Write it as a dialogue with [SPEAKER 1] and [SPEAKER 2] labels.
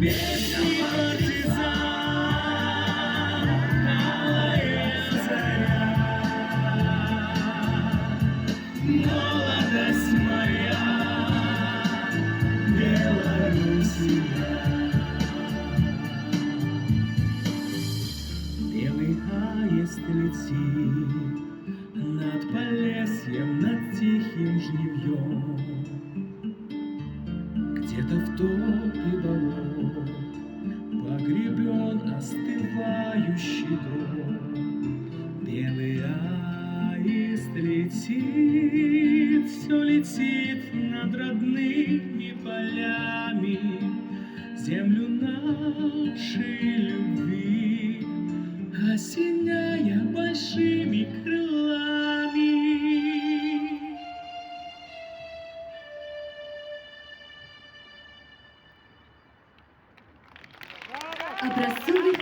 [SPEAKER 1] Песни партизан, алая заря, молодость моя, Белоруссия. Белый аист летит над Полесьем, над тихим жнивьем. Где-то в топе болот погребен остывающий дом. Белый аист летит, все летит над родными полями, землю нашей любви осеняя большими крылами.
[SPEAKER 2] Образцовый